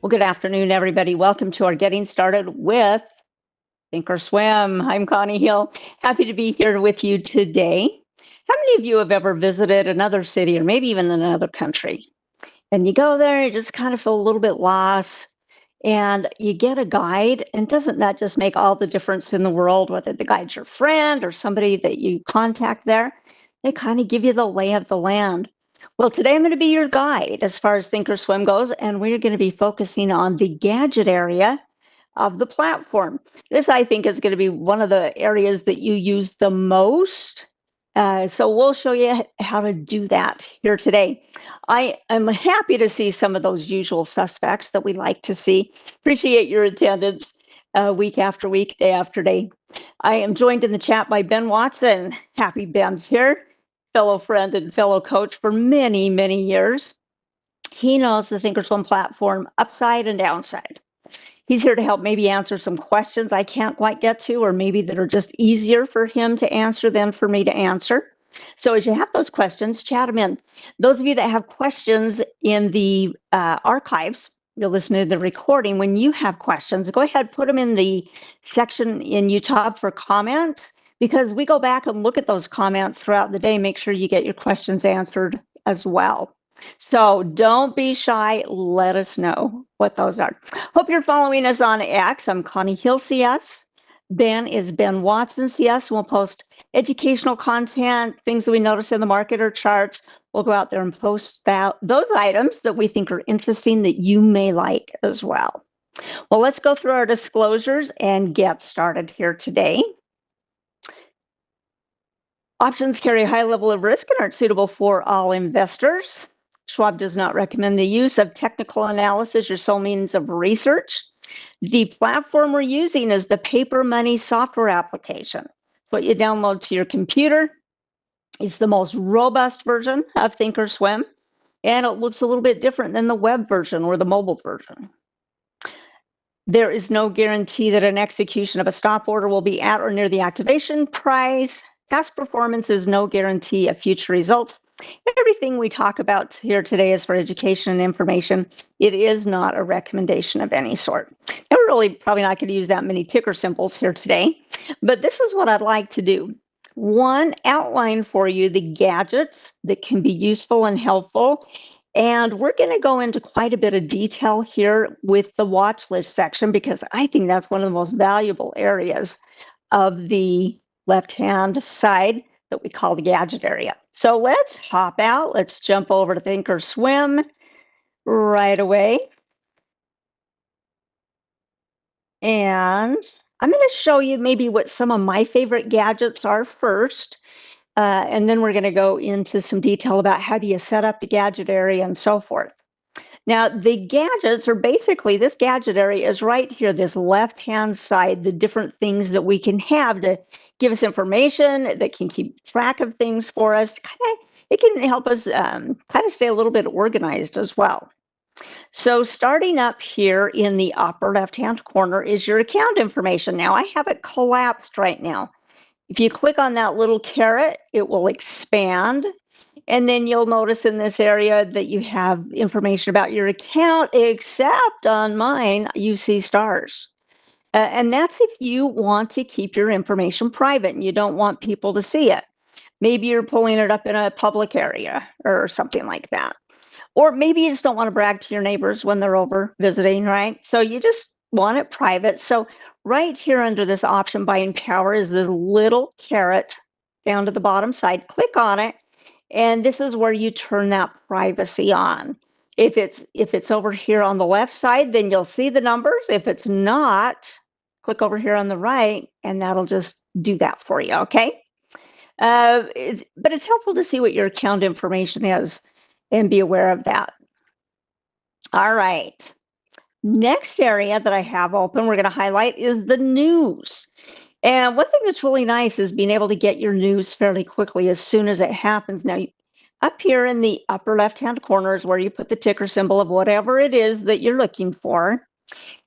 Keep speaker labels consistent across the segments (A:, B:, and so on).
A: Well, good afternoon, everybody. Welcome to our Getting Started with Thinkorswim. I'm Connie Hill. Happy to be here with you today. How many of you have ever visited another city or maybe even another country? And you go there, you just kind of feel a little bit lost, and you get a guide. And doesn't that just make all the difference in the world, whether the guide's your friend or somebody that you contact there? They kind of give you the lay of the land. Well, today I'm going to be your guide as far as Thinkorswim goes, and we're going to be focusing on the gadget area of the platform. This, I think, is going to be one of the areas that you use the most. So we'll show you how to do that here today. I am happy to see some of those usual suspects that we like to see. Appreciate your attendance week after week, day after day. I am joined in the chat by Ben Watson. Happy Ben's here, fellow friend and fellow coach for many, many years. He knows the Thinkorswim platform upside and downside. He's here to help maybe answer some questions I can't quite get to, or maybe that are just easier for him to answer than for me to answer. So as you have those questions, chat them in. Those of you that have questions in the archives, you'll listen to the recording. When you have questions, go ahead, put them in the section in YouTube for comments, because we go back and look at those comments throughout the day, make sure you get your questions answered as well. So don't be shy. Let us know what those are. Hope you're following us on X. I'm Connie Hill CS. Ben is Ben Watson CS. We'll post educational content, things that we notice in the market or charts. We'll go out there and post those items that we think are interesting that you may like as well. Well, let's go through our disclosures and get started here today. Options carry a high level of risk and aren't suitable for all investors. Schwab does not recommend the use of technical analysis or sole means of research. The platform we're using is the Paper Money software application. What you download to your computer. It's the most robust version of Thinkorswim, and it looks a little bit different than the web version or the mobile version. There is no guarantee that an execution of a stop order will be at or near the activation price. Past performance is no guarantee of future results. Everything we talk about here today is for education and information. It is not a recommendation of any sort. And we're really probably not going to use that many ticker symbols here today, but this is what I'd like to do. One, outline for you the gadgets that can be useful and helpful. And we're going to go into quite a bit of detail here with the watch list section, because I think that's one of the most valuable areas of the left-hand side that we call the gadget area. So let's hop out. Let's jump over to Thinkorswim right away. And I'm going to show you maybe what some of my favorite gadgets are first. And then we're going to go into some detail about how do you set up the gadget area and so forth. Now, the gadgets are basically, this gadget area is right here, this left-hand side, the different things that we can have to give us information, that can keep track of things for us. It can help us kind of stay a little bit organized as well. So starting up here in the upper left-hand corner is your account information. Now, I have it collapsed right now. If you click on that little caret, it will expand. And then you'll notice in this area that you have information about your account, except on mine, you see stars. And that's if you want to keep your information private and you don't want people to see it. Maybe you're pulling it up in a public area or something like that. Or maybe you just don't want to brag to your neighbors when they're over visiting, right? So you just want it private. So right here under this option buying power is the little caret down to the bottom side. Click on it. And this is where you turn that privacy on. If it's over here on the left side, then you'll see the numbers. If it's not, click over here on the right, and that'll just do that for you, okay? But it's helpful to see what your account information is and be aware of that. All right. Next area that I have open, we're going to highlight is the news. And one thing that's really nice is being able to get your news fairly quickly as soon as it happens. Now, up here in the upper left-hand corner is where you put the ticker symbol of whatever it is that you're looking for.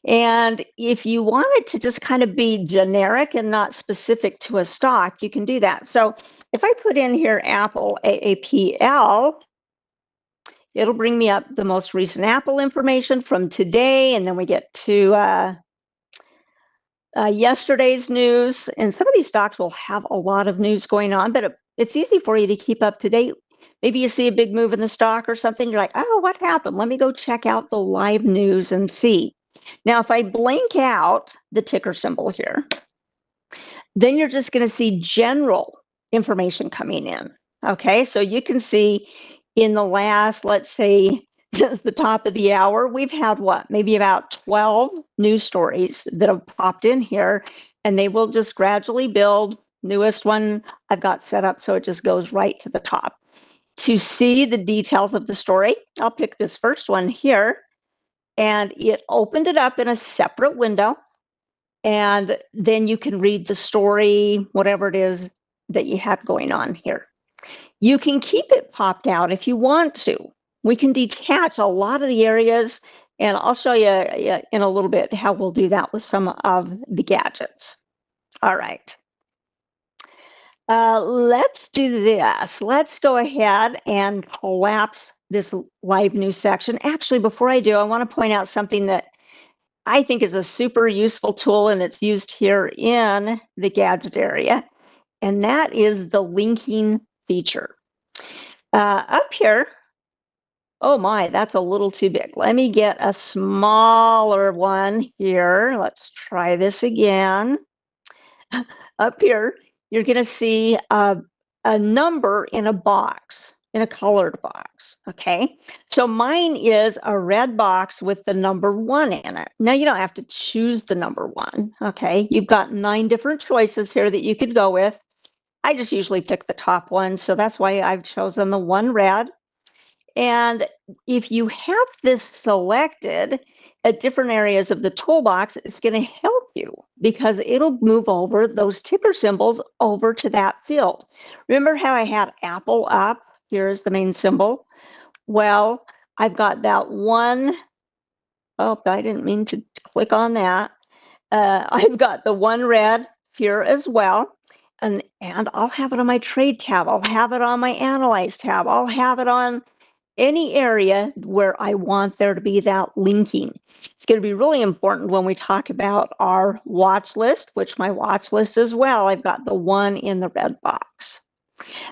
A: And if you want it to just kind of be generic and not specific to a stock, you can do that. So if I put in here Apple AAPL, it'll bring me up the most recent Apple information from today, and then we get to yesterday's news. And some of these stocks will have a lot of news going on, but it's easy for you to keep up to date. Maybe you see a big move in the stock or something. You're like, oh, what happened? Let me go check out the live news and see. Now, if I blank out the ticker symbol here, then you're just going to see general information coming in. Okay, so you can see in the last, let's say, since the top of the hour, we've had what, maybe about 12 news stories that have popped in here, and they will just gradually build. Newest one I've got set up so it just goes right to the top. To see the details of the story, I'll pick this first one here, and it opened it up in a separate window. And then you can read the story, whatever it is that you have going on here. You can keep it popped out if you want to. We can detach a lot of the areas, and I'll show you in a little bit how we'll do that with some of the gadgets. All right. Let's do this. Let's go ahead and collapse this live news section. Actually, before I do, I want to point out something that I think is a super useful tool, and it's used here in the gadget area, and that is the linking feature. Up here, oh my, that's a little too big. Let me get a smaller one here. Let's try this again. Up here, you're going to see a number in a box, in a colored box, okay? So mine is a red box with the number 1 in it. Now, you don't have to choose the number 1, okay? You've got 9 different choices here that you could go with. I just usually pick the top one, so that's why I've chosen the one red. And if you have this selected at different areas of the toolbox, it's going to help you because it'll move over those ticker symbols over to that field. Remember how I had Apple up? Here's the main symbol. Well, I've got that one. Oh, I didn't mean to click on that. I've got the one red here as well. And I'll have it on my trade tab. I'll have it on my analyze tab. I'll have it on any area where I want there to be that linking. It's going to be really important when we talk about our watch list, which my watch list as well. I've got the one in the red box.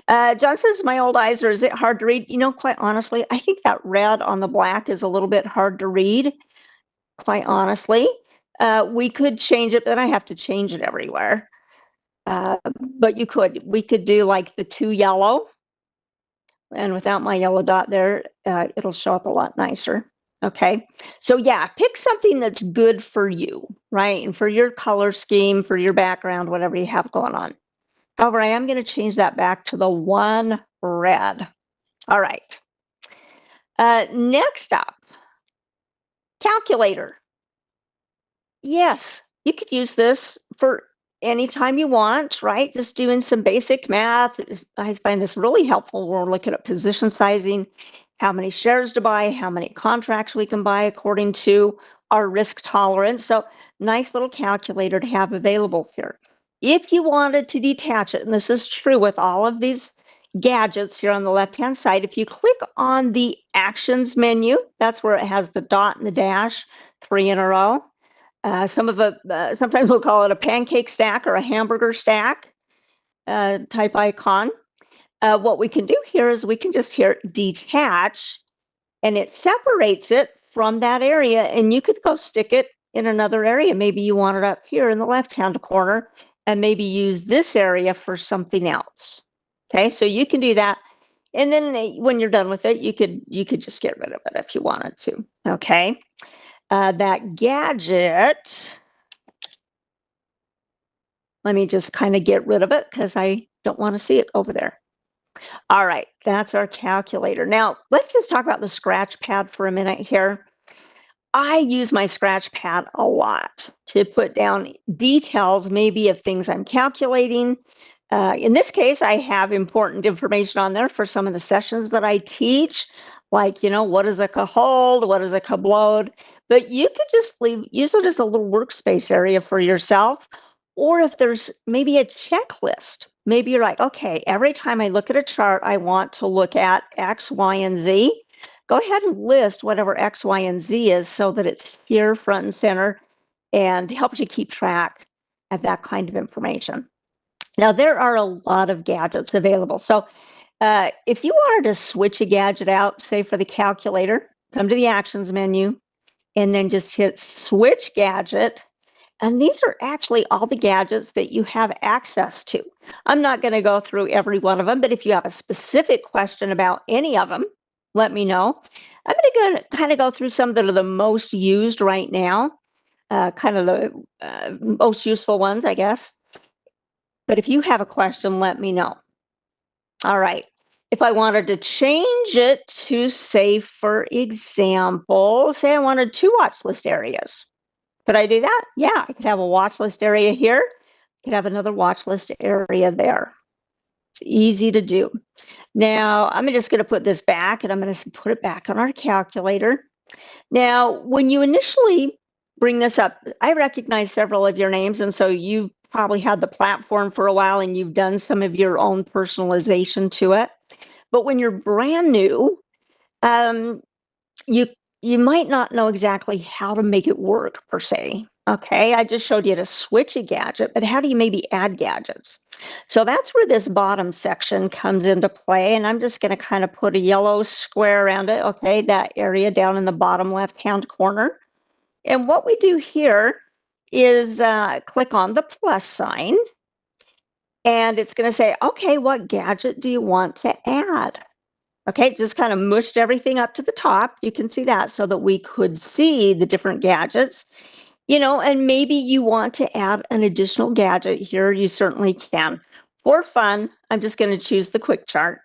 A: John says, my old eyes, or is it hard to read? You know, quite honestly, I think that red on the black is a little bit hard to read, quite honestly. We could change it, but I have to change it everywhere. But we could do like the 2 yellow. And without my yellow dot there, it'll show up a lot nicer. Okay, so yeah, pick something that's good for you, right? And for your color scheme, for your background, whatever you have going on. However, I am going to change that back to the one red. All right. Next up, calculator. Yes, you could use this for anytime you want, right? Just doing some basic math. I find this really helpful when we're looking at position sizing, how many shares to buy, how many contracts we can buy according to our risk tolerance. So nice little calculator to have available here. If you wanted to detach it, and this is true with all of these gadgets here on the left-hand side, if you click on the actions menu, that's where it has the dot and the dash, 3 in a row. Sometimes we'll call it a pancake stack or a hamburger stack type icon. What we can do here is we can just detach, and it separates it from that area, and you could go stick it in another area. Maybe you want it up here in the left-hand corner, and maybe use this area for something else. Okay, so you can do that. And then when you're done with it, you could just get rid of it if you wanted to. Okay. That gadget, let me just kind of get rid of it because I don't want to see it over there. All right, that's our calculator. Now, let's just talk about the scratch pad for a minute here. I use my scratch pad a lot to put down details, maybe of things I'm calculating. In this case, I have important information on there for some of the sessions that I teach, like, what is a Cahold, what is a Cablode, but you could just use it as a little workspace area for yourself. Or if there's maybe a checklist, maybe you're like, okay, every time I look at a chart, I want to look at X, Y, and Z. go ahead and list whatever X, Y, and Z is so that it's here front and center and helps you keep track of that kind of information. Now, there are a lot of gadgets available. So if you wanted to switch a gadget out, say for the calculator, come to the actions menu and then just hit switch gadget. And these are actually all the gadgets that you have access to. I'm not going to go through every one of them, but if you have a specific question about any of them, let me know. I'm going to kind of go through some that are the most used right now, kind of the most useful ones, I guess. But if you have a question, let me know. All right. If I wanted to change it to, say, for example, say I wanted 2 watch list areas. Could I do that? Yeah, I could have a watch list area here. I could have another watch list area there. It's easy to do. Now, I'm just going to put this back and I'm going to put it back on our calculator. Now, when you initially bring this up, I recognize several of your names, and so you probably had the platform for a while and you've done some of your own personalization to it. But when you're brand new, you might not know exactly how to make it work per se. Okay, I just showed you to switch a gadget, but how do you maybe add gadgets? So that's where this bottom section comes into play. And I'm just going to kind of put a yellow square around it. Okay, that area down in the bottom left-hand corner. And what we do here is click on the plus sign. And it's going to say, okay, what gadget do you want to add? Okay, just kind of mushed everything up to the top. You can see that so that we could see the different gadgets, and maybe you want to add an additional gadget here. You certainly can. For fun, I'm just going to choose the quick chart.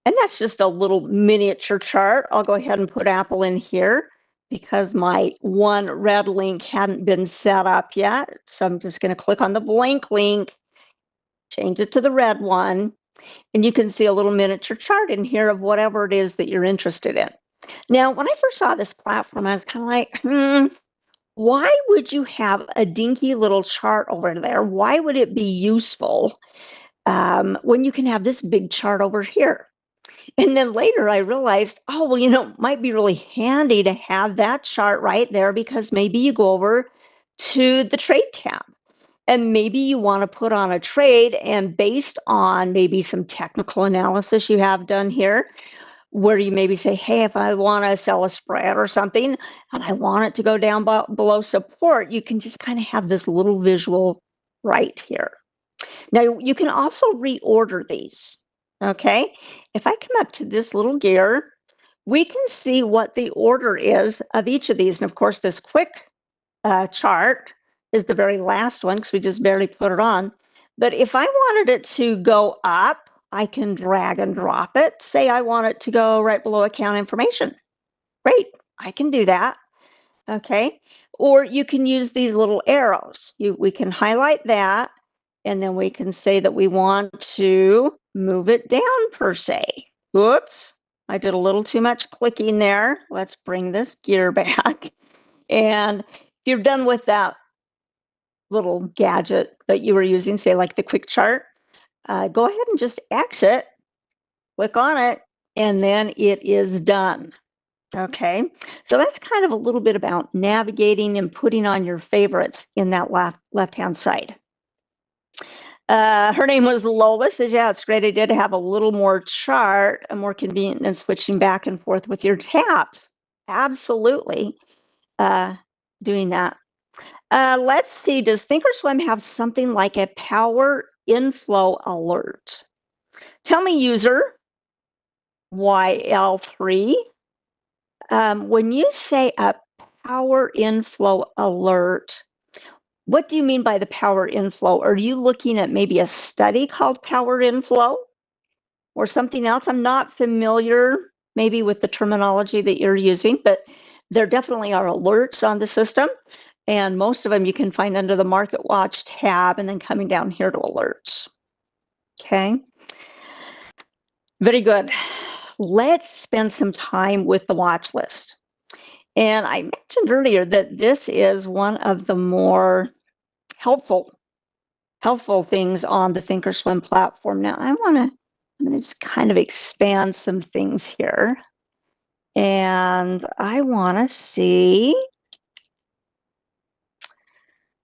A: And that's just a little miniature chart. I'll go ahead and put Apple in here because my one red link hadn't been set up yet. So I'm just going to click on the blank link, change it to the red one. And you can see a little miniature chart in here of whatever it is that you're interested in. Now, when I first saw this platform, I was kind of like, why would you have a dinky little chart over there? Why would it be useful when you can have this big chart over here? And then later I realized, oh, well, it might be really handy to have that chart right there because maybe you go over to the trade tab. And maybe you want to put on a trade, and based on maybe some technical analysis you have done here, where you maybe say, hey, if I want to sell a spread or something, and I want it to go down below support, you can just kind of have this little visual right here. Now, you can also reorder these, okay? If I come up to this little gear, we can see what the order is of each of these. And of course, this quick chart is the very last one because we just barely put it on. But if I wanted it to go up, I can drag and drop it. Say I want it to go right below account information. Great, I can do that. Okay. Or you can use these little arrows. We can highlight that, and then we can say that we want to move it down per se. Whoops, I did a little too much clicking there. Let's bring this gear back. And if you're done with that little gadget that you were using, say like the quick chart, go ahead and just exit, click on it, and then it is done. Okay, so that's kind of a little bit about navigating and putting on your favorites in that left-hand side. Her name was Lola. Says, yeah, it's a great idea to have a little more chart and more convenient than switching back and forth with your tabs. Absolutely doing that. Let's see, does Thinkorswim have something like a power inflow alert? Tell me, user YL3, when you say a power inflow alert, what do you mean by the power inflow? Are you looking at maybe a study called Power Inflow or something else? I'm not familiar maybe with the terminology that you're using, but there definitely are alerts on the system. And most of them you can find under the Market Watch tab and then coming down here to alerts. Okay. Very good. Let's spend some time with the watch list. And I mentioned earlier that this is one of the more helpful things on the Thinkorswim platform. Now I'm going to just kind of expand some things here. And I want to see,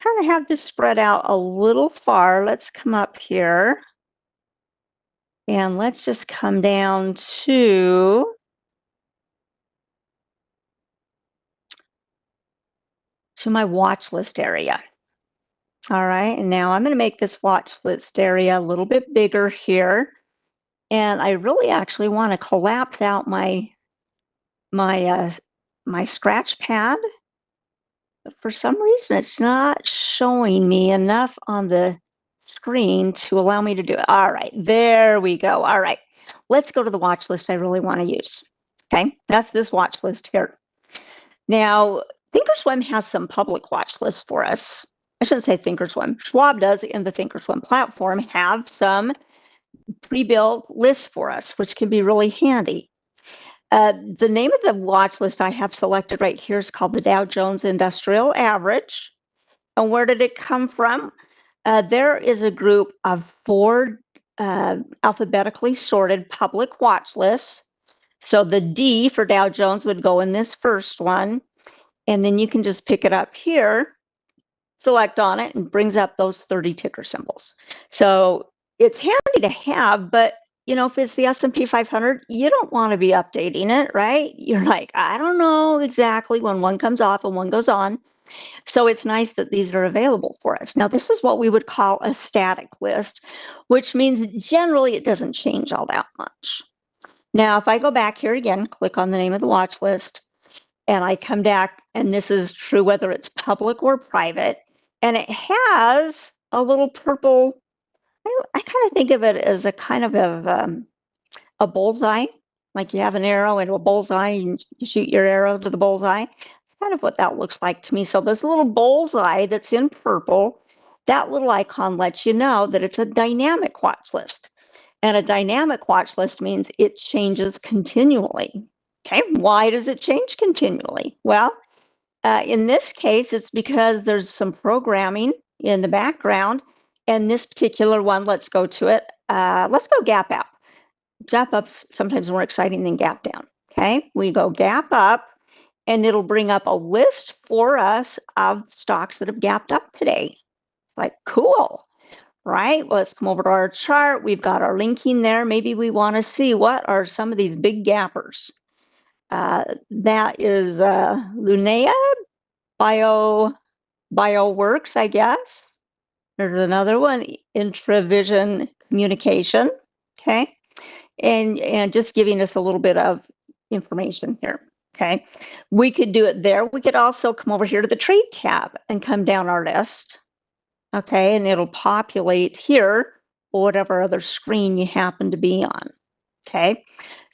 A: kind of have this spread out a little far. Let's come up here and let's just come down to my watch list area. All right, and now I'm going to make this watch list area a little bit bigger here. And I really actually want to collapse out my scratch pad. But for some reason, it's not showing me enough on the screen to allow me to do it. All right, there we go. All right, let's go to the watch list I really want to use. Okay, that's this watch list here. Now, Thinkorswim has some public watch lists for us. I shouldn't say Thinkorswim. Schwab does in the Thinkorswim platform have some pre-built lists for us, which can be really handy. The name of the watch list I have selected right here is called the Dow Jones Industrial Average. And where did it come from? There is a group of 4 alphabetically sorted public watch lists. So the D for Dow Jones would go in this first one. And then you can just pick it up here, select on it, and brings up those 30 ticker symbols. So it's handy to have, but if it's the S&P 500, you don't want to be updating it, right? You're like, I don't know exactly when one comes off and one goes on. So it's nice that these are available for us. Now, this is what we would call a static list, which means generally it doesn't change all that much. Now, if I go back here again, click on the name of the watch list, and I come back, and this is true whether it's public or private, and it has a little purple, I kind of think of it as a kind of a bullseye, like you have an arrow into a bullseye, and you shoot your arrow to the bullseye. Kind of what that looks like to me. So this little bullseye that's in purple, that little icon lets you know that it's a dynamic watch list. And a dynamic watch list means it changes continually. Okay, why does it change continually? Well, in this case, it's because there's some programming in the background. And this particular one, let's go to it. Let's go gap up. Gap up's sometimes more exciting than gap down. Okay, we go gap up, and it'll bring up a list for us of stocks that have gapped up today. Like, cool, right? Well, let's come over to our chart. We've got our linking there. Maybe we want to see what are some of these big gappers. That is Lunea, BioWorks, I guess. There's another one, Intravision Communication. Okay, and just giving us a little bit of information here. Okay, we could do it there. We could also come over here to the trade tab and come down our list. Okay, and it'll populate here or whatever other screen you happen to be on. Okay,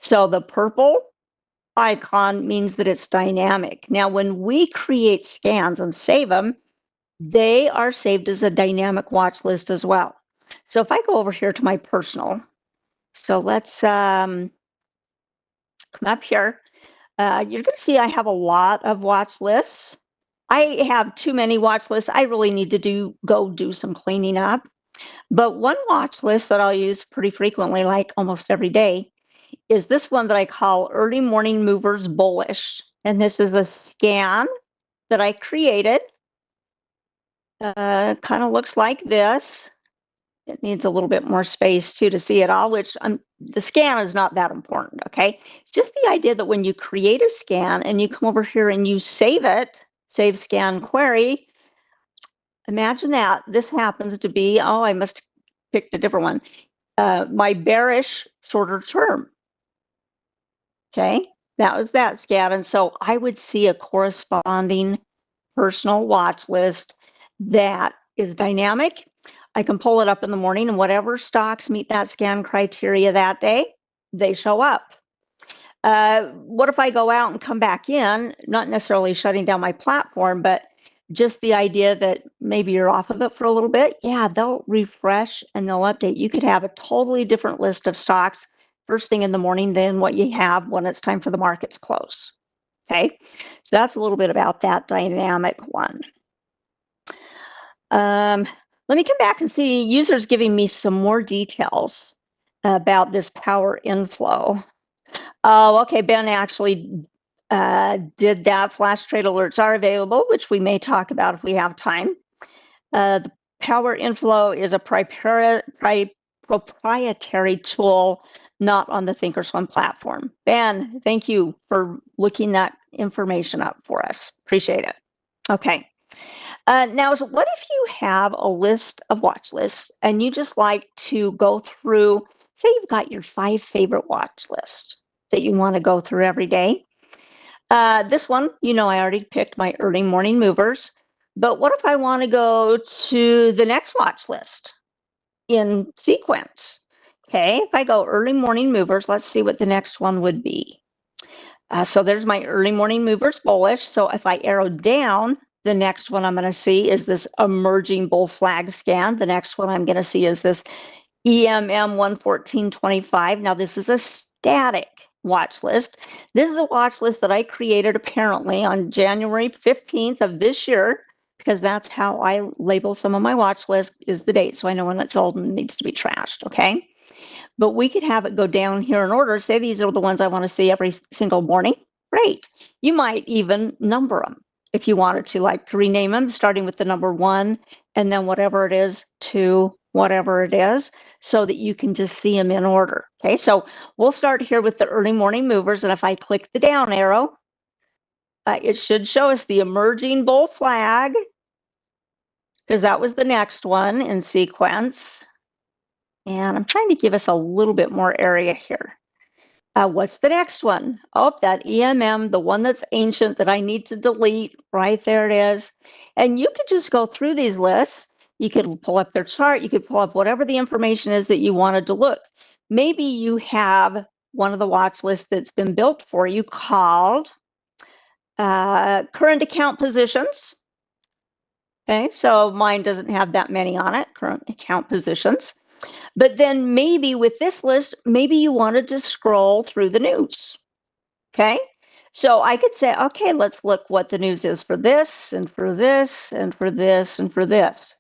A: so the purple icon means that it's dynamic. Now, when we create scans and save them, they are saved as a dynamic watch list as well. So if I go over here to my personal, so let's come up here. You're going to see I have a lot of watch lists. I have too many watch lists. I really need to go do some cleaning up. But one watch list that I'll use pretty frequently, like almost every day, is this one that I call Early Morning Movers Bullish. And this is a scan that I created. Kind of looks like this. It needs a little bit more space too to see it all, which the scan is not that important, okay? It's just the idea that when you create a scan and you come over here and you save it, save scan query, imagine that this happens to be, oh, I must have picked a different one, my bearish shorter term. Okay, that was that scan. And so I would see a corresponding personal watch list that is dynamic. I can pull it up in the morning, and whatever stocks meet that scan criteria that day, they show up. What if I go out and come back in, not necessarily shutting down my platform, but just the idea that maybe you're off of it for a little bit? Yeah, they'll refresh and they'll update. You could have a totally different list of stocks first thing in the morning than what you have when it's time for the market to close. Okay, so that's a little bit about that dynamic one. Let me come back and see users giving me some more details about this power inflow. Oh, okay, Ben actually Did that flash trade alerts are available, which we may talk about if we have time. The Power Inflow is a proprietary tool, not on the Thinkorswim platform. Ben, thank you for looking that information up for us. Appreciate it. Okay. Now, so what if you have a list of watch lists and you just like to go through, say you've got your 5 favorite watch lists that you want to go through every day. This one, I already picked my early morning movers, but what if I want to go to the next watch list in sequence? Okay, if I go early morning movers, let's see what the next one would be. So there's my early morning movers bullish. So if I arrow down, the next one I'm going to see is this emerging bull flag scan. The next one I'm going to see is this EMM 114.25. Now this is a static watch list. This is a watch list that I created apparently on January 15th of this year, because that's how I label some of my watch lists, is the date, so I know when it's old and needs to be trashed. Okay. But we could have it go down here in order. Say these are the ones I want to see every single morning. Great. You might even number them if you wanted to, like to rename them, starting with the number 1 and then whatever it is to whatever it is, so that you can just see them in order. Okay, so we'll start here with the early morning movers. And if I click the down arrow, it should show us the emerging bull flag, because that was the next one in sequence. And I'm trying to give us a little bit more area here. What's the next one? Oh, that EMM, the one that's ancient that I need to delete. Right there it is. And you could just go through these lists. You could pull up their chart. You could pull up whatever the information is that you wanted to look. Maybe you have one of the watch lists that's been built for you called current account positions. Okay, so mine doesn't have that many on it, current account positions. But then maybe with this list, maybe you wanted to scroll through the news. Okay, so I could say, okay, let's look what the news is for this and for this and for this and for this.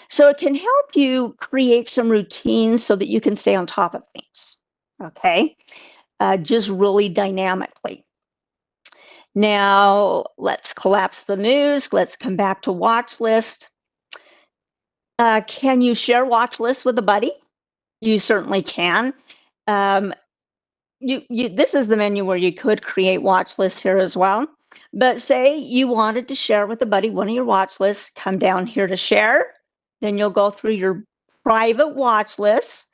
A: So it can help you create some routines so that you can stay on top of things. Okay, just really dynamically. Now let's collapse the news. Let's come back to watch list. Can you share watch lists with a buddy? You certainly can. This is the menu where you could create watch lists here as well. But say you wanted to share with a buddy one of your watch lists, come down here to share. Then you'll go through your private watch lists.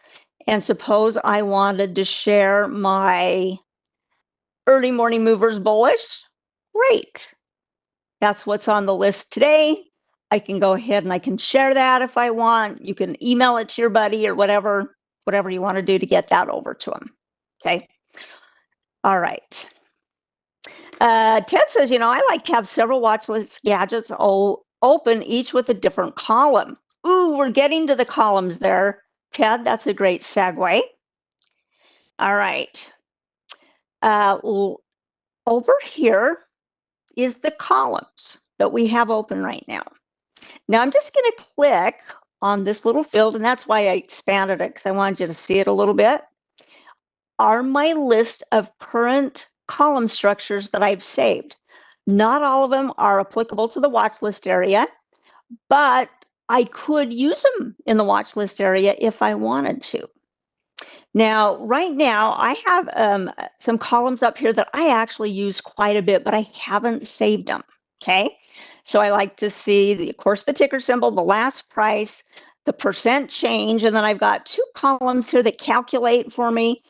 A: And suppose I wanted to share my early morning movers bullish. Great. That's what's on the list today. I can go ahead and I can share that if I want. You can email it to your buddy or whatever you want to do to get that over to them. Okay. All right. Ted says, I like to have several watch list gadgets open, each with a different column. Ooh, we're getting to the columns there, Ted. That's a great segue. All right. Over here is the columns that we have open right now. Now I'm just going to click on this little field, and that's why I expanded it, because I wanted you to see it a little bit. Are my list of current column structures that I've saved. Not all of them are applicable to the watch list area, but I could use them in the watch list area if I wanted to. Now, right now, I have some columns up here that I actually use quite a bit, but I haven't saved them. Okay, so I like to see, of course, the ticker symbol, the last price, the percent change, and then I've got 2 columns here that calculate for me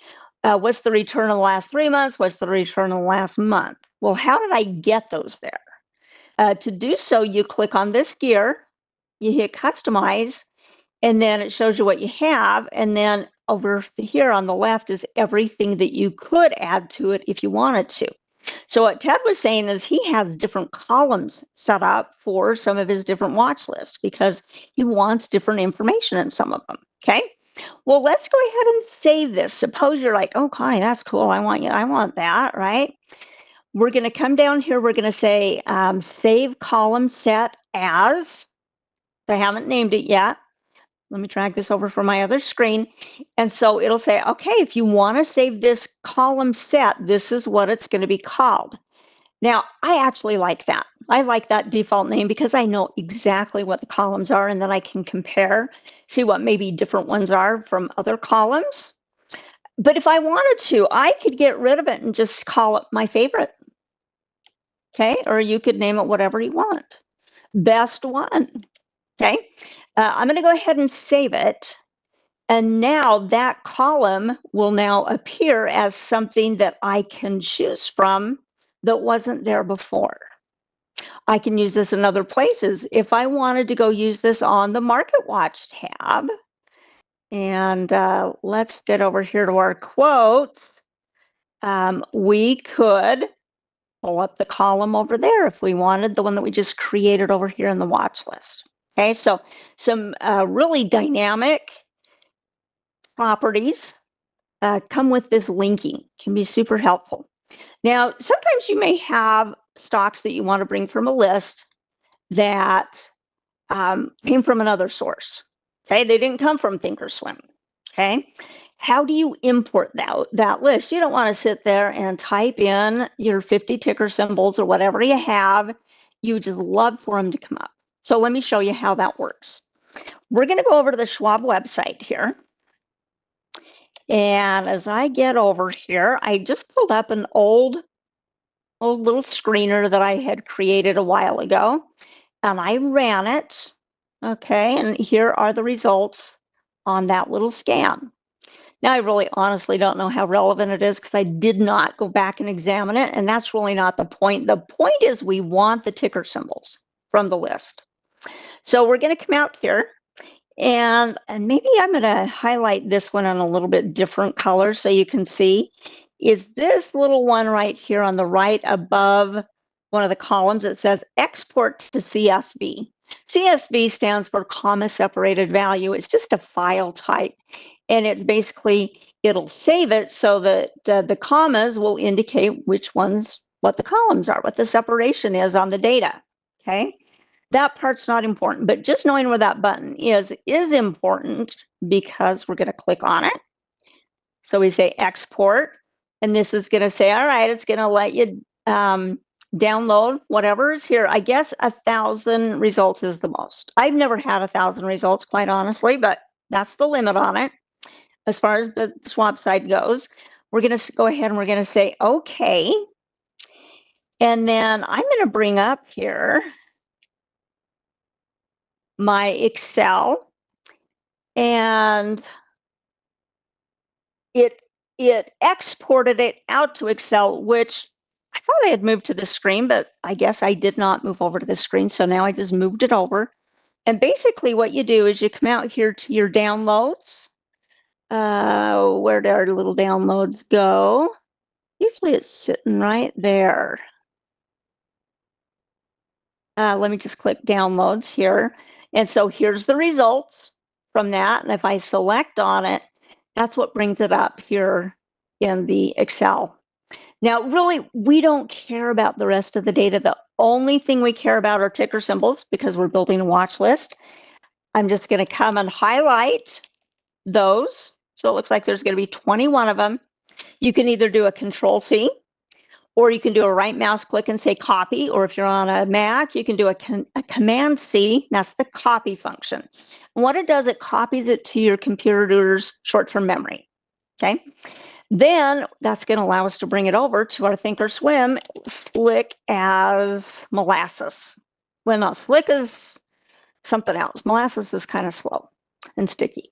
A: what's the return of the last 3 months, what's the return of the last month. Well, how did I get those there? To do so, you click on this gear, you hit customize, and then it shows you what you have, and then over here on the left is everything that you could add to it if you wanted to. So what Ted was saying is he has different columns set up for some of his different watch lists because he wants different information in some of them. Okay. Well, let's go ahead and save this. Suppose you're like, oh, Connie, that's cool. I want that, right? We're going to come down here. We're going to say save column set as. I haven't named it yet. Let me drag this over from my other screen. And so it'll say, okay, if you want to save this column set, this is what it's going to be called. Now, I actually like that. I like that default name because I know exactly what the columns are, and then I can compare, see what maybe different ones are from other columns. But if I wanted to, I could get rid of it and just call it my favorite. Okay, or you could name it whatever you want. Best one. Okay, I'm going to go ahead and save it. And now that column will now appear as something that I can choose from that wasn't there before. I can use this in other places. If I wanted to go use this on the Market Watch tab, and let's get over here to our quotes, we could pull up the column over there if we wanted, the one that we just created over here in the watch list. Okay, so some really dynamic properties come with this linking, can be super helpful. Now, sometimes you may have stocks that you want to bring from a list that came from another source. Okay, they didn't come from Thinkorswim. Okay, how do you import that list? You don't want to sit there and type in your 50 ticker symbols or whatever you have. You just love for them to come up. So let me show you how that works. We're going to go over to the Schwab website here. And as I get over here, I just pulled up an old little screener that I had created a while ago, and I ran it. Okay, and here are the results on that little scan. Now, I really honestly don't know how relevant it is because I did not go back and examine it, and that's really not the point. The point is we want the ticker symbols from the list. So we're going to come out here, and maybe I'm going to highlight this one in a little bit different color so you can see. Is this little one right here on the right above one of the columns that says export to CSV. CSV stands for comma separated value. It's just a file type. And it's basically, it'll save it so that the commas will indicate which ones, what the columns are, what the separation is on the data. Okay. That part's not important, but just knowing where that button is important because we're going to click on it. So we say export, and this is going to say, all right, it's going to let you download whatever is here. I guess 1,000 results is the most. I've never had 1,000 results, quite honestly, but that's the limit on it. As far as the Schwab side goes, we're going to go ahead and we're going to say, okay. And then I'm going to bring up here my Excel, and it exported it out to Excel, which I thought I had moved to the screen, but I guess I did not move over to the screen. So now I just moved it over. And basically what you do is you come out here to your downloads. Where do our little downloads go? Usually it's sitting right there. Let me just click downloads here. And so here's the results from that. And if I select on it, that's what brings it up here in the Excel. Now, really, we don't care about the rest of the data. The only thing we care about are ticker symbols because we're building a watch list. I'm just going to come and highlight those. So it looks like there's going to be 21 of them. You can either do a Control-C, or you can do a right mouse click and say copy, or if you're on a Mac, you can do a Command-C, that's the copy function. And what it does, it copies it to your computer's short-term memory, okay? Then that's going to allow us to bring it over to our Thinkorswim, slick as molasses. Well, no, slick as something else. Molasses is kind of slow and sticky.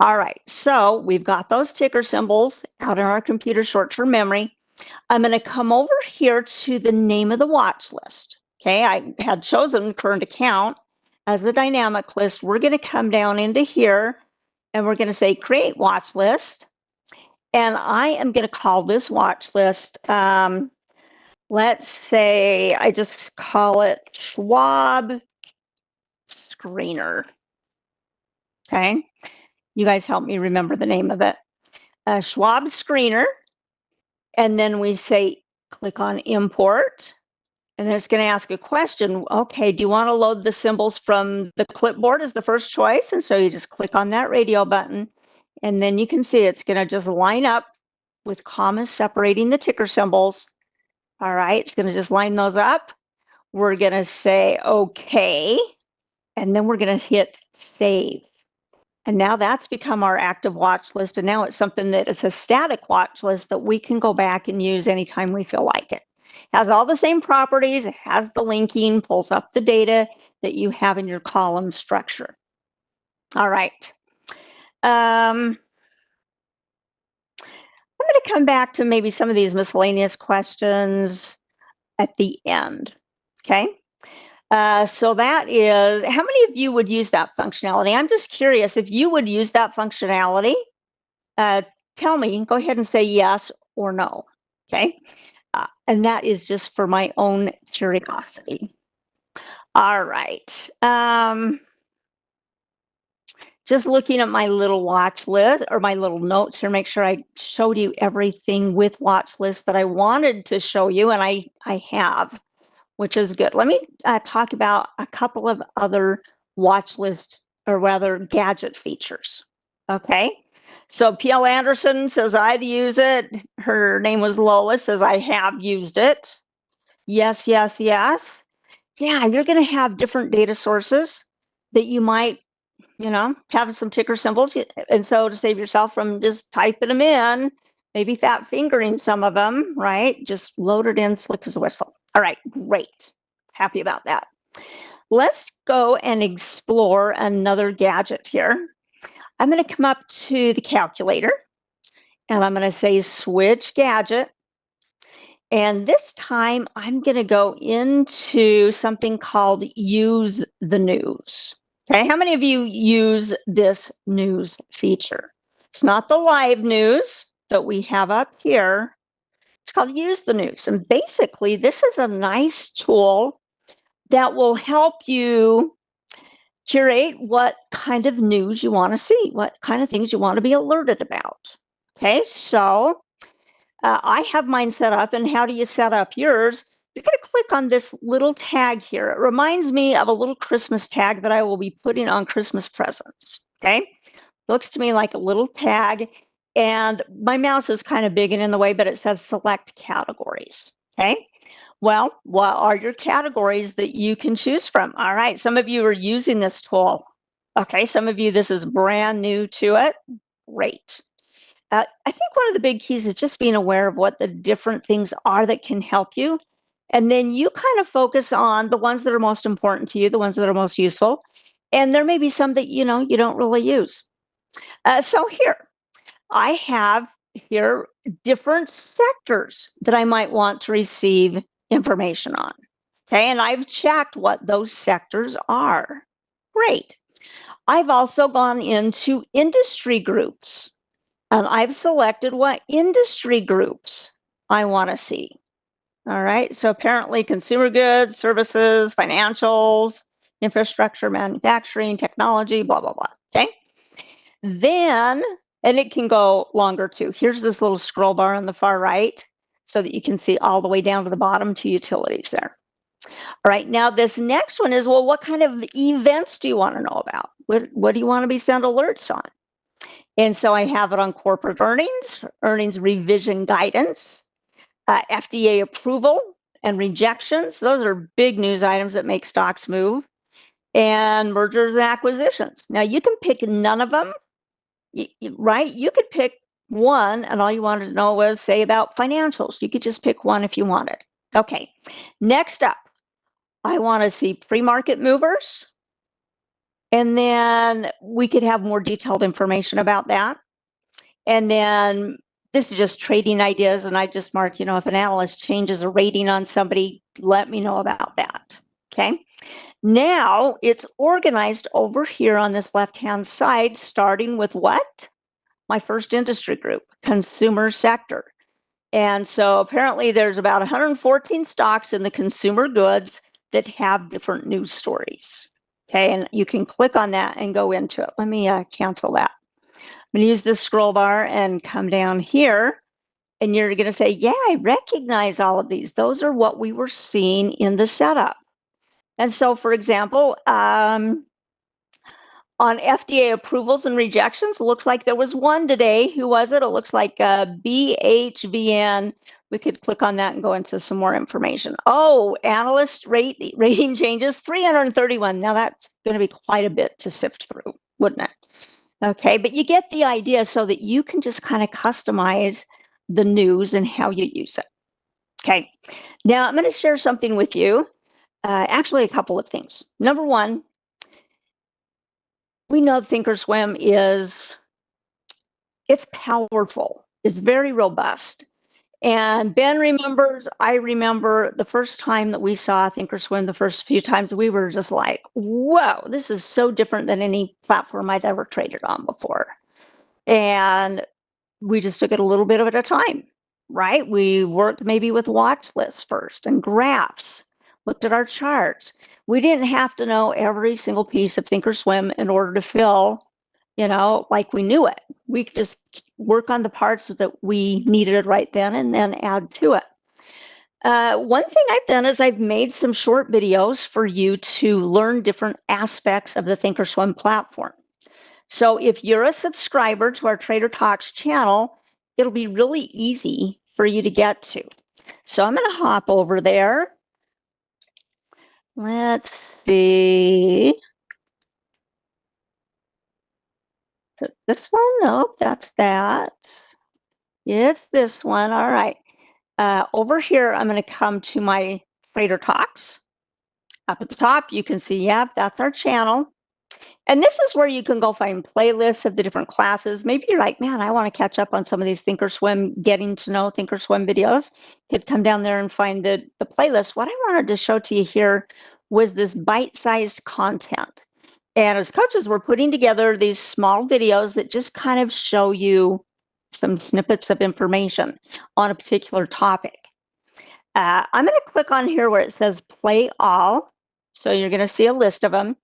A: All right, so we've got those ticker symbols out in our computer short-term memory. I'm going to come over here to the name of the watch list. Okay, I had chosen current account as the dynamic list. We're going to come down into here and we're going to say create watch list. And I am going to call this watch list, let's say I just call it Schwab Screener. Okay, you guys help me remember the name of it. Schwab Screener. And then we say, click on import. And then it's going to ask a question. Okay, do you want to load the symbols from the clipboard as the first choice? And so you just click on that radio button. And then you can see it's going to just line up with commas separating the ticker symbols. All right, it's going to just line those up. We're going to say okay, and then we're going to hit save. And now that's become our active watch list. And now it's something that is a static watch list that we can go back and use anytime we feel like it. Has all the same properties, it has the linking, pulls up the data that you have in your column structure. All right. I'm going to come back to maybe some of these miscellaneous questions at the end. Okay. So that is, how many of you would use that functionality? I'm just curious if you would use that functionality. Tell me, go ahead and say yes or no. Okay. And that is just for my own curiosity. All right. Just looking at my little watch list or my little notes here, make sure I showed you everything with watch list that I wanted to show you, and I have, which is good. Let me talk about a couple of other watch list, or rather gadget features. Okay. So PL Anderson says I'd use it. Her name was Lois, says I have used it. Yes, yes, yes. Yeah, you're going to have different data sources that you might, have some ticker symbols. And so to save yourself from just typing them in, maybe fat fingering some of them, right? Just load it in, slick as a whistle. All right, great. Happy about that. Let's go and explore another gadget here. I'm going to come up to the calculator and I'm going to say switch gadget. And this time I'm going to go into something called use the news. Okay, how many of you use this news feature? It's not the live news that we have up here. It's called use the news. And basically, this is a nice tool that will help you curate what kind of news you want to see, what kind of things you want to be alerted about. Okay, so I have mine set up, and how do you set up yours? You're going to click on this little tag here. It reminds me of a little Christmas tag that I will be putting on Christmas presents. Okay, looks to me like a little tag, and my mouse is kind of big and in the way, but it says select categories. Okay, well, what are your categories that you can choose from? All right, some of you are using this tool. Okay, some of you, this is brand new to it. Great. I think one of the big keys is just being aware of what the different things are that can help you. And then you kind of focus on the ones that are most important to you, the ones that are most useful. And there may be some that, you don't really use. So here, I have here different sectors that I might want to receive information on. Okay, and I've checked what those sectors are. Great. I've also gone into industry groups. And I've selected what industry groups I want to see. All right, so apparently consumer goods, services, financials, infrastructure, manufacturing, technology, blah, blah, blah. Okay. Then, and it can go longer too. Here's this little scroll bar on the far right so that you can see all the way down to the bottom to utilities there. All right, now this next one is, well, what kind of events do you want to know about? What do you want to be sent alerts on? And so I have it on corporate earnings, earnings revision guidance, FDA approval and rejections. Those are big news items that make stocks move, and mergers and acquisitions. Now you can pick none of them, right? You could pick one, and all you wanted to know was, say, about financials. You could just pick one if you wanted. Okay, next up, I want to see pre-market movers. And then we could have more detailed information about that. And then this is just trading ideas. And I just mark, if an analyst changes a rating on somebody, let me know about that. Okay. Now it's organized over here on this left-hand side, starting with what? My first industry group, consumer sector. And so apparently there's about 114 stocks in the consumer goods that have different news stories. Okay, and you can click on that and go into it. Let me cancel that. I'm going to use this scroll bar and come down here. And you're going to say, yeah, I recognize all of these. Those are what we were seeing in the setup. And so, for example, on FDA approvals and rejections, it looks like there was one today. Who was it? It looks like BHVN we could click on that and go into some more information. Oh, analyst rating changes, 331. Now that's going to be quite a bit to sift through, wouldn't it? Okay, but you get the idea so that you can just kind of customize the news and how you use it. Okay, now I'm going to share something with you. Actually, a couple of things. Number one, we know Thinkorswim it's powerful, it's very robust. And Ben remembers, I remember the first time that we saw Thinkorswim, the first few times, we were just like, whoa, this is so different than any platform I'd ever traded on before. And we just took it a little bit at a time, right? We worked maybe with watch lists first and graphs, looked at our charts. We didn't have to know every single piece of Thinkorswim in order to feel, like we knew it. We could just work on the parts that we needed right then and then add to it. One thing I've done is I've made some short videos for you to learn different aspects of the Thinkorswim platform. So if you're a subscriber to our Trader Talks channel, it'll be really easy for you to get to. So I'm going to hop over there. Let's see. So this one, nope, that's that. It's this one. All right. Over here, I'm going to come to my Trader Talks. Up at the top, you can see, yep, that's our channel. And this is where you can go find playlists of the different classes. Maybe you're like, man, I want to catch up on some of these Thinkorswim, getting to know Thinkorswim videos. You could come down there and find the playlist. What I wanted to show to you here was this bite-sized content. And as coaches, we're putting together these small videos that just kind of show you some snippets of information on a particular topic. I'm going to click on here where it says play all. So you're going to see a list of them.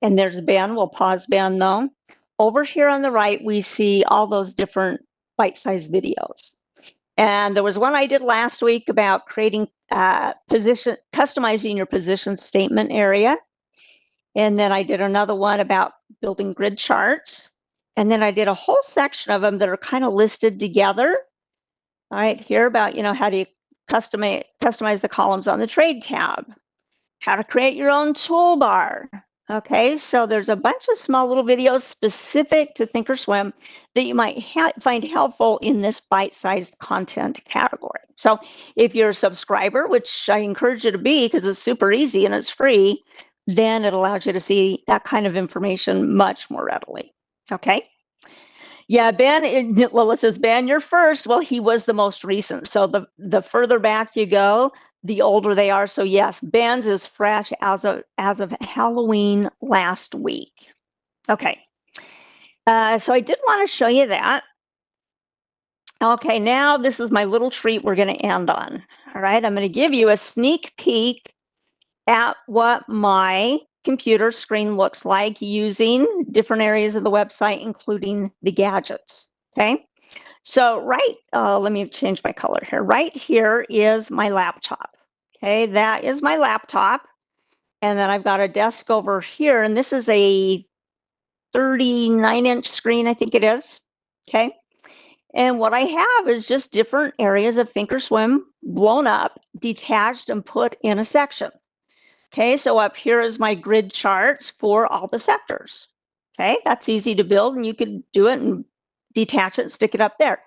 A: And there's Ben. We'll pause Ben though. Over here on the right, we see all those different bite-sized videos. And there was one I did last week about creating customizing your position statement area. And then I did another one about building grid charts. And then I did a whole section of them that are kind of listed together. All right, here about, how do you customize the columns on the trade tab, how to create your own toolbar. Okay, so there's a bunch of small little videos specific to Thinkorswim that you might find helpful in this bite-sized content category. So if you're a subscriber, which I encourage you to be because it's super easy and it's free, then it allows you to see that kind of information much more readily. Okay. Yeah, Ben, Lila says, Ben, you're first. Well, he was the most recent. So the further back you go, the older they are. So yes, Ben's is fresh as of Halloween last week. Okay. So I did want to show you that. Okay, now this is my little treat we're going to end on. All right, I'm going to give you a sneak peek at what my computer screen looks like using different areas of the website, including the gadgets. Okay, so let me change my color here. Right here is my laptop. Okay, that is my laptop. And then I've got a desk over here, and this is a 39-inch screen, I think it is. Okay, and what I have is just different areas of Thinkorswim blown up, detached, and put in a section. Okay, so up here is my grid charts for all the sectors. Okay, that's easy to build, and you could do it and detach it and stick it up there.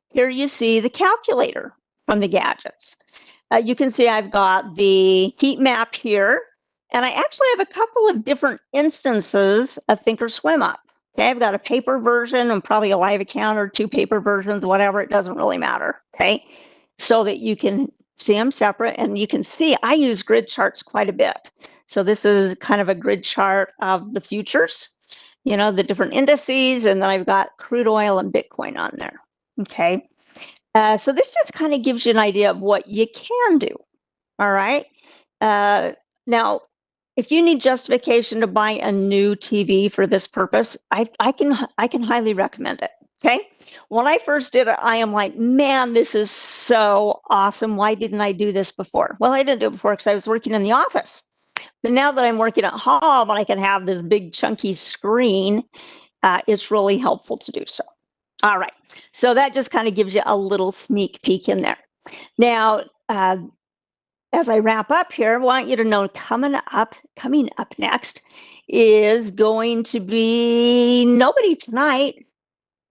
A: Here you see the calculator from the gadgets. You can see I've got the heat map here, and I actually have a couple of different instances of Thinkorswim up. Okay, I've got a paper version and probably a live account or two paper versions, whatever, it doesn't really matter. Okay, so that you can see them separate, and you can see I use grid charts quite a bit. So this is kind of a grid chart of the futures, the different indices, and then I've got crude oil and Bitcoin on there. Okay, so this just kind of gives you an idea of what you can do. All right. Now, if you need justification to buy a new TV for this purpose, I can highly recommend it. Okay. When I first did it, I am like, man, this is so awesome. Why didn't I do this before? Well, I didn't do it before because I was working in the office. But now that I'm working at home and I can have this big chunky screen, it's really helpful to do so. All right. So that just kind of gives you a little sneak peek in there. Now, as I wrap up here, I want you to know coming up next is going to be nobody tonight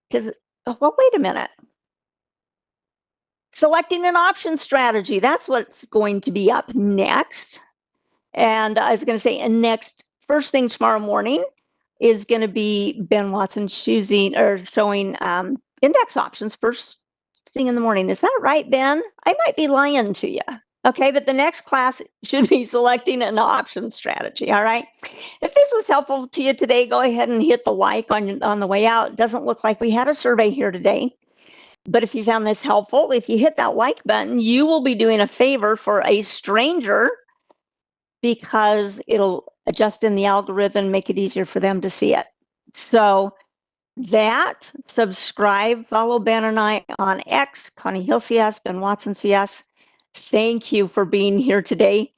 A: because, well, wait a minute. Selecting an option strategy. That's what's going to be up next. And I was going to say, and next, first thing tomorrow morning is going to be Ben Watson showing index options first thing in the morning. Is that right, Ben? I might be lying to you. Okay, but the next class should be selecting an option strategy. All right. If this was helpful to you today, go ahead and hit the like on the way out. It doesn't look like we had a survey here today. But if you found this helpful, if you hit that like button, you will be doing a favor for a stranger because it'll adjust in the algorithm, make it easier for them to see it. So subscribe, follow Ben and I on X, Connie Hill CS, Ben Watson CS. Thank you for being here today.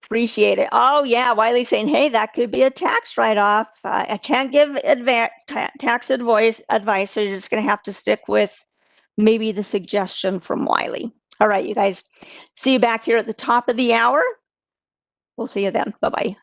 A: Appreciate it. Oh yeah, Wiley's saying, hey, that could be a tax write-off. I can't give tax advice, so you're just going to have to stick with maybe the suggestion from Wiley. All right, you guys, see you back here at the top of the hour. We'll see you then. Bye-bye.